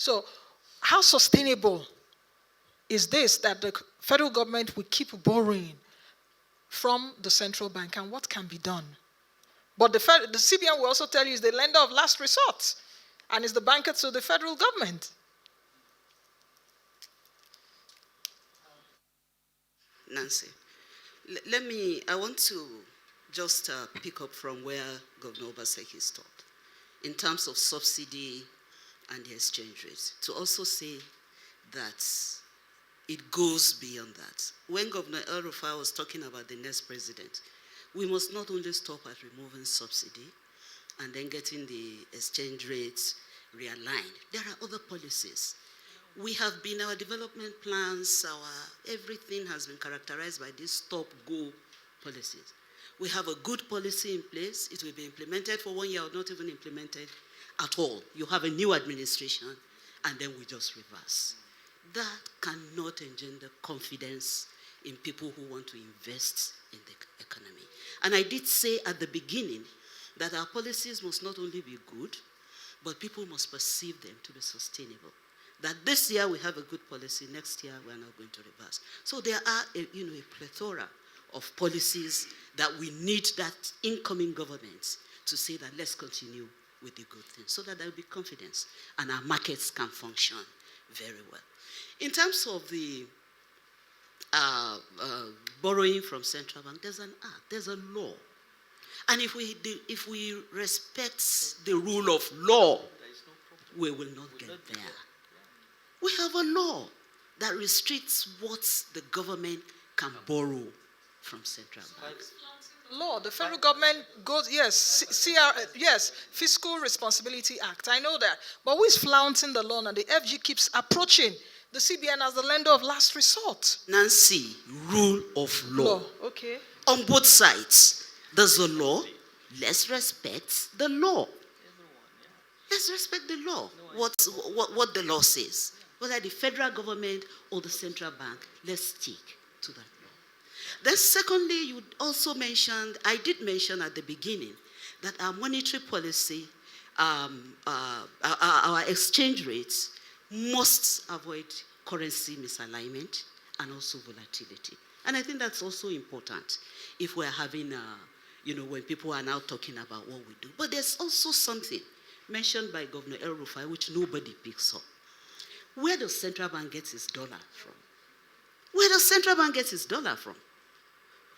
So how sustainable is this that the federal government will keep borrowing from the central bank, and what can be done? But the CBN will also tell you is the lender of last resort and is the banker to the federal government. Nancy, I want to just pick up from where Governor Obaseki stopped in terms of subsidy and the exchange rate, to also say that it goes beyond that. When Governor El-Rufai was talking about the next president, we must not only stop at removing subsidy and then getting the exchange rates realigned. There are other policies. We have been, our development plans, everything has been characterized by these stop-go policies. We have a good policy in place. It will be implemented for 1 year or not even implemented at all. You have a new administration, and then we just reverse. That cannot engender confidence in people who want to invest in the economy. And I did say at the beginning that our policies must not only be good, but people must perceive them to be sustainable. That this year we have a good policy, next year we're not going to reverse. So there are a plethora of policies that we need that incoming government to say that let's continue with the good things, so that there will be confidence and our markets can function very well. In terms of the borrowing from central bank, there's an act, there's a law. And if we respect the rule of law, we will not get there. We have a law that restricts what the government can borrow from central banks. Law, the federal government goes, yes, Fiscal Responsibility Act, I know that. But who is flaunting the law? And the FG keeps approaching the CBN as the lender of last resort. Nancy, rule of law. Okay. On both sides, there's a law. Let's respect the law. Let's respect the law. What the law says. Whether the federal government or the central bank, let's stick to that law. Then secondly, you also mentioned, I did mention at the beginning, that our monetary policy, our exchange rates must avoid currency misalignment and also volatility. And I think that's also important if we're having, when people are now talking about what we do. But there's also something mentioned by Governor El-Rufai which nobody picks up. Where does central bank get its dollar from? Where does central bank get its dollar from?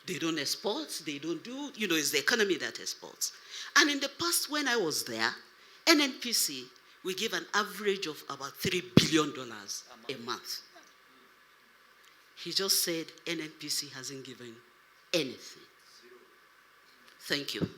They don't export, they don't do, it's the economy that exports. And in the past when I was there, NNPC, we give an average of about $3 billion a month. He just said NNPC hasn't given anything. Thank you.